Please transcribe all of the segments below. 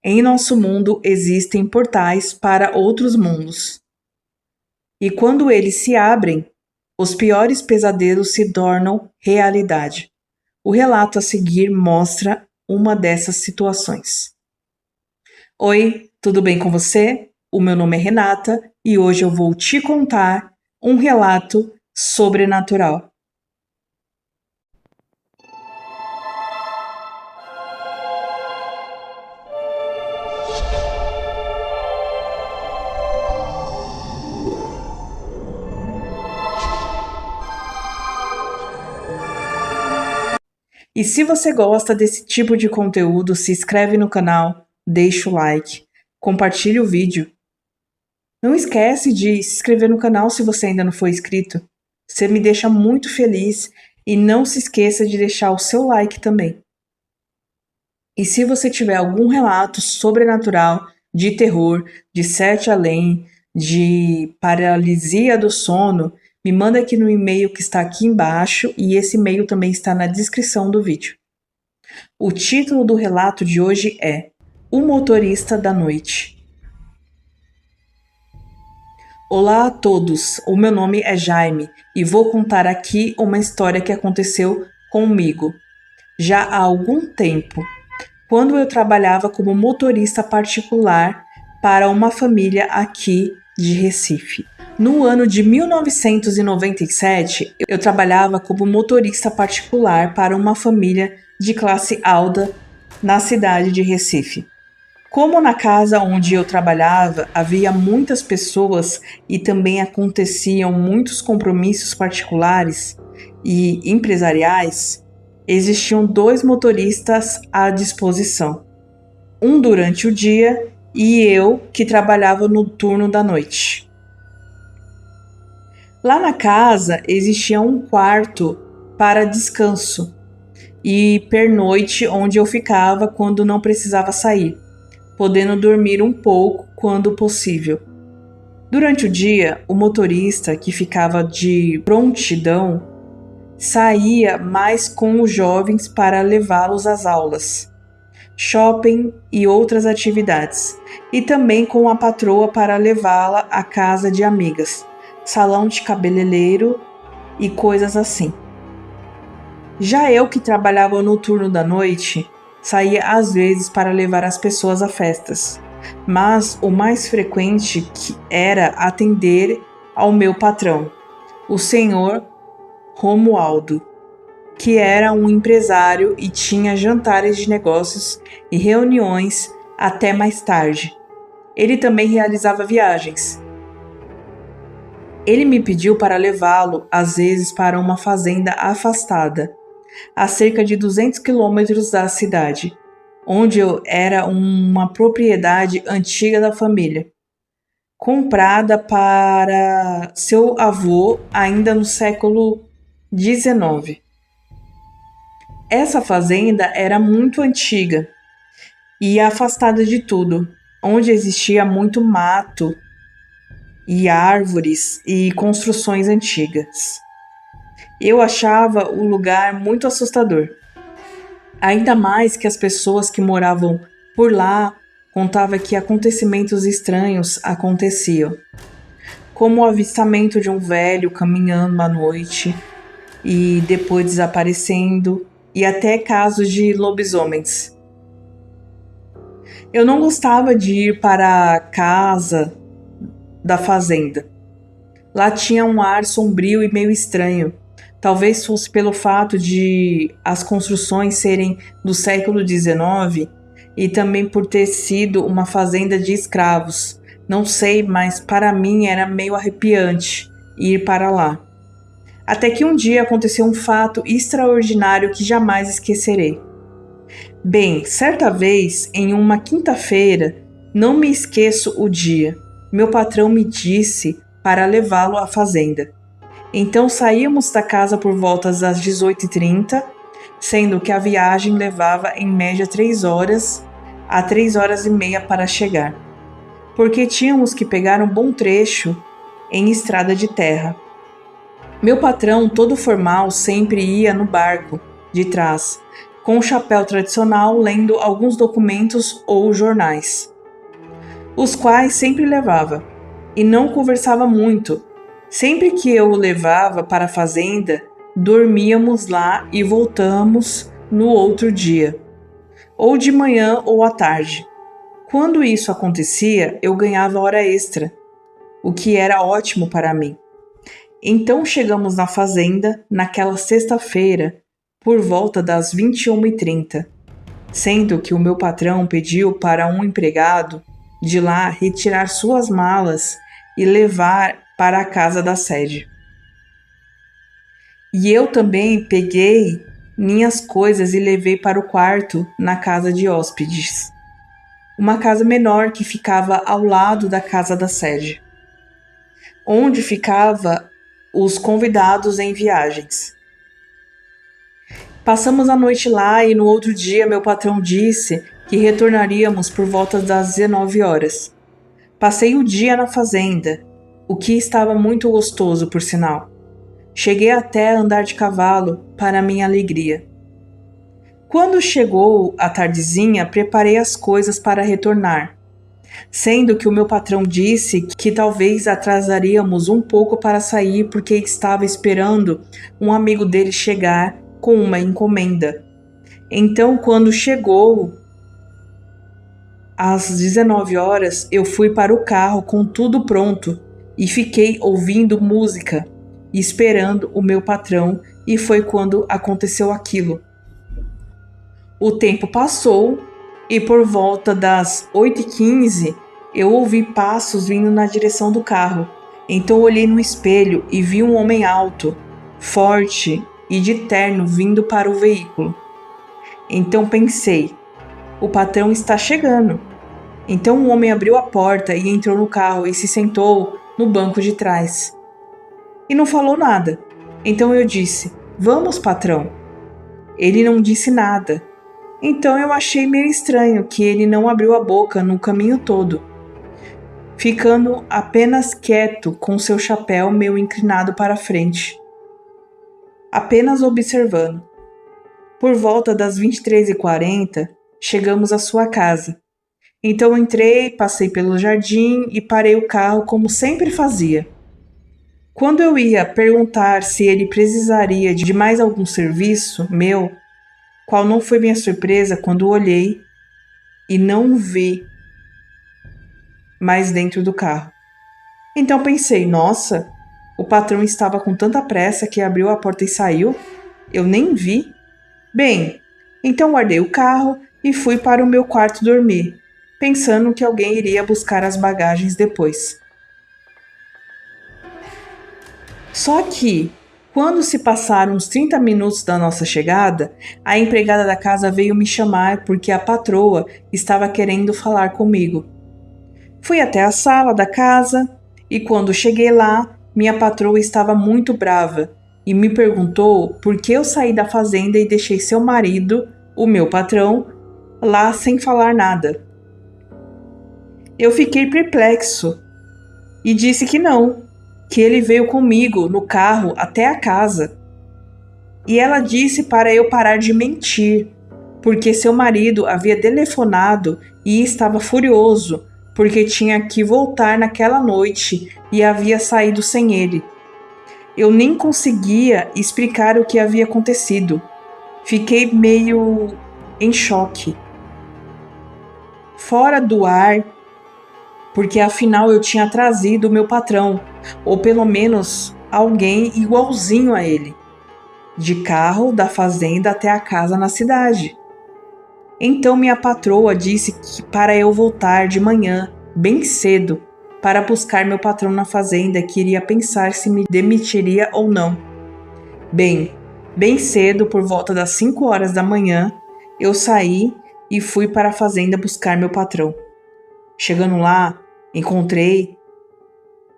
Em nosso mundo existem portais para outros mundos. E quando eles se abrem, os piores pesadelos se tornam realidade. O relato a seguir mostra uma dessas situações. Oi, tudo bem com você? O meu nome é Renata e hoje eu vou te contar um relato sobrenatural. E se você gosta desse tipo de conteúdo, se inscreve no canal, deixa o like, compartilhe o vídeo. Não esquece de se inscrever no canal se você ainda não for inscrito. Você me deixa muito feliz e não se esqueça de deixar o seu like também. E se você tiver algum relato sobrenatural, de terror, de sete além, de paralisia do sono, me manda aqui no e-mail que está aqui embaixo e esse e-mail também está na descrição do vídeo. O título do relato de hoje é O Motorista da Noite. Olá a todos, o meu nome é Jaime e vou contar aqui uma história que aconteceu comigo já há algum tempo, quando eu trabalhava como motorista particular para uma família aqui de Recife. No ano de 1997, eu trabalhava como motorista particular para uma família de classe alta na cidade de Recife. Como na casa onde eu trabalhava havia muitas pessoas e também aconteciam muitos compromissos particulares e empresariais, existiam 2 motoristas à disposição. Um durante o dia e eu que trabalhava no turno da noite. Lá na casa existia um quarto para descanso e pernoite onde eu ficava quando não precisava sair, podendo dormir um pouco quando possível. Durante o dia, o motorista, que ficava de prontidão, saía mais com os jovens para levá-los às aulas, shopping e outras atividades, e também com a patroa para levá-la à casa de amigas, salão de cabeleireiro e coisas assim. Já eu que trabalhava no turno da noite, saía às vezes para levar as pessoas a festas, mas o mais frequente era atender ao meu patrão, o senhor Romualdo, que era um empresário e tinha jantares de negócios e reuniões até mais tarde. Ele também realizava viagens. Ele me pediu para levá-lo, às vezes, para uma fazenda afastada, a cerca de 200 quilômetros da cidade, onde era uma propriedade antiga da família, comprada para seu avô ainda no século XIX. Essa fazenda era muito antiga e afastada de tudo, onde existia muito mato e árvores e construções antigas. Eu achava o lugar muito assustador. Ainda mais que as pessoas que moravam por lá contavam que acontecimentos estranhos aconteciam, como o avistamento de um velho caminhando à noite e depois desaparecendo, e até casos de lobisomens. Eu não gostava de ir para a casa da fazenda. Lá tinha um ar sombrio e meio estranho. Talvez fosse pelo fato de as construções serem do século XIX e também por ter sido uma fazenda de escravos. Não sei, mas para mim era meio arrepiante ir para lá. Até que um dia aconteceu um fato extraordinário que jamais esquecerei. Bem, certa vez, em uma quinta-feira, não me esqueço o dia, meu patrão me disse para levá-lo à fazenda. Então saímos da casa por volta das 18h30, sendo que a viagem levava em média 3 horas a 3 horas e meia para chegar, porque tínhamos que pegar um bom trecho em estrada de terra. Meu patrão, todo formal, sempre ia no barco de trás, com o chapéu tradicional, lendo alguns documentos ou jornais, os quais sempre levava, e não conversava muito. Sempre que eu o levava para a fazenda, dormíamos lá e voltamos no outro dia, ou de manhã ou à tarde. Quando isso acontecia, eu ganhava hora extra, o que era ótimo para mim. Então chegamos na fazenda naquela sexta-feira, por volta das 21h30, sendo que o meu patrão pediu para um empregado de lá retirar suas malas e levar para a casa da sede. E eu também peguei minhas coisas e levei para o quarto na casa de hóspedes, uma casa menor que ficava ao lado da casa da sede, onde ficava os convidados em viagens. Passamos a noite lá e no outro dia meu patrão disse que retornaríamos por volta das 19 horas. Passei o dia na fazenda, o que estava muito gostoso, por sinal. Cheguei até a andar de cavalo, para minha alegria. Quando chegou a tardezinha, preparei as coisas para retornar, sendo que o meu patrão disse que talvez atrasaríamos um pouco para sair porque estava esperando um amigo dele chegar com uma encomenda. Então, quando chegou às 19 horas, eu fui para o carro com tudo pronto e fiquei ouvindo música, esperando o meu patrão, e foi quando aconteceu aquilo. O tempo passou e por volta das 8h15 eu ouvi passos vindo na direção do carro. Então olhei no espelho e vi um homem alto, forte e de terno vindo para o veículo. Então pensei, o patrão está chegando. Então o homem abriu a porta e entrou no carro e se sentou no banco de trás. E não falou nada. Então eu disse, vamos, patrão. Ele não disse nada. Então eu achei meio estranho que ele não abriu a boca no caminho todo, ficando apenas quieto com seu chapéu meio inclinado para frente, apenas observando. Por volta das 23h40, chegamos à sua casa. Então entrei, passei pelo jardim e parei o carro como sempre fazia. Quando eu ia perguntar se ele precisaria de mais algum serviço meu, qual não foi minha surpresa quando olhei e não vi mais dentro do carro. Então pensei, nossa, o patrão estava com tanta pressa que abriu a porta e saiu? Eu nem vi. Bem, então guardei o carro e fui para o meu quarto dormir, pensando que alguém iria buscar as bagagens depois. Só que, quando se passaram uns 30 minutos da nossa chegada, a empregada da casa veio me chamar porque a patroa estava querendo falar comigo. Fui até a sala da casa e quando cheguei lá, minha patroa estava muito brava e me perguntou por que eu saí da fazenda e deixei seu marido, o meu patrão, lá sem falar nada. Eu fiquei perplexo e disse que não, que ele veio comigo no carro até a casa. E ela disse para eu parar de mentir, porque seu marido havia telefonado e estava furioso, porque tinha que voltar naquela noite e havia saído sem ele. Eu nem conseguia explicar o que havia acontecido. Fiquei meio em choque, fora do ar, porque afinal eu tinha trazido o meu patrão, ou pelo menos alguém igualzinho a ele, de carro da fazenda até a casa na cidade. Então minha patroa disse que para eu voltar de manhã, bem cedo, para buscar meu patrão na fazenda, que iria pensar se me demitiria ou não. Bem cedo, por volta das 5 horas da manhã, eu saí e fui para a fazenda buscar meu patrão. Chegando lá, encontrei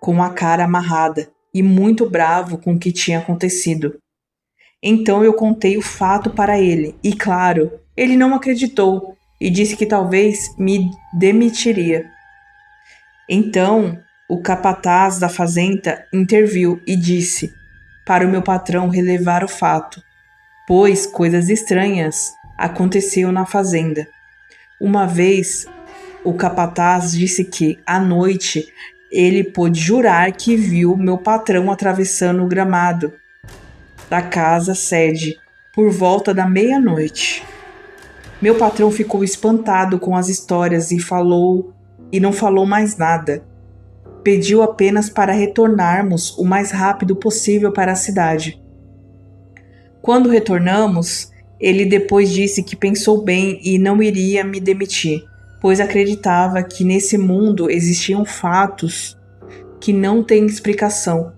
com a cara amarrada e muito bravo com o que tinha acontecido. Então eu contei o fato para ele e, claro, ele não acreditou e disse que talvez me demitiria. Então o capataz da fazenda interviu e disse para o meu patrão relevar o fato, pois coisas estranhas aconteceu na fazenda. Uma vez, o capataz disse que, à noite, ele pôde jurar que viu meu patrão atravessando o gramado da casa sede por volta da meia-noite. Meu patrão ficou espantado com as histórias e não falou mais nada. Pediu apenas para retornarmos o mais rápido possível para a cidade. Quando retornamos, ele depois disse que pensou bem e não iria me demitir, pois acreditava que nesse mundo existiam fatos que não têm explicação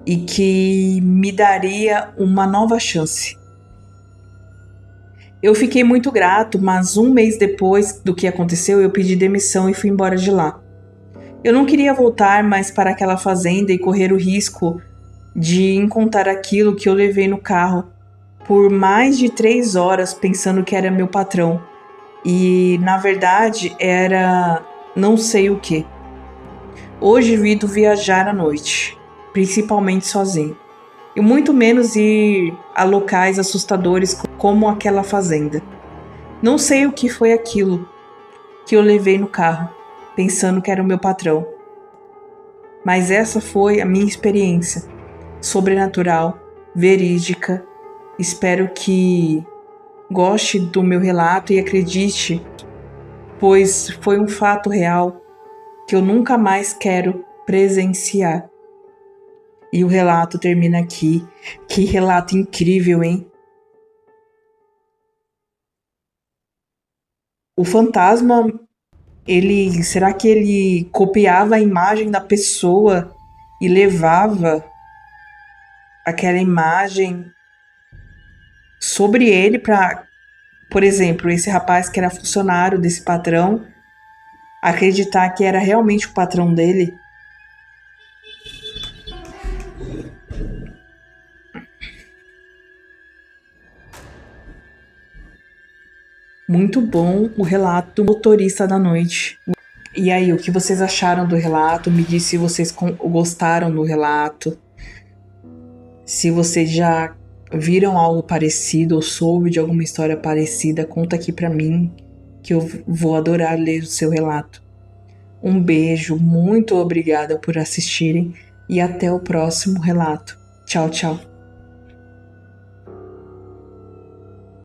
e que me daria uma nova chance. Eu fiquei muito grato, mas um mês depois do que aconteceu, eu pedi demissão e fui embora de lá. Eu não queria voltar mais para aquela fazenda e correr o risco de encontrar aquilo que eu levei no carro por mais de 3 horas pensando que era meu patrão. E, na verdade, era não sei o que. Hoje evito viajar à noite, principalmente sozinho. E muito menos ir a locais assustadores como aquela fazenda. Não sei o que foi aquilo que eu levei no carro, pensando que era o meu patrão. Mas essa foi a minha experiência sobrenatural, verídica. Espero que goste do meu relato e acredite, pois foi um fato real que eu nunca mais quero presenciar. E o relato termina aqui. Que relato incrível, hein? O fantasma, será que ele copiava a imagem da pessoa e levava aquela imagem sobre ele para, por exemplo, esse rapaz que era funcionário desse patrão, acreditar que era realmente o patrão dele? Muito bom o relato do motorista da noite. E aí, o que vocês acharam do relato? Me diz se vocês gostaram do relato. Se vocês já viram algo parecido ou soube de alguma história parecida, conta aqui pra mim, que eu vou adorar ler o seu relato. Um beijo, muito obrigada por assistirem e até o próximo relato. Tchau, tchau.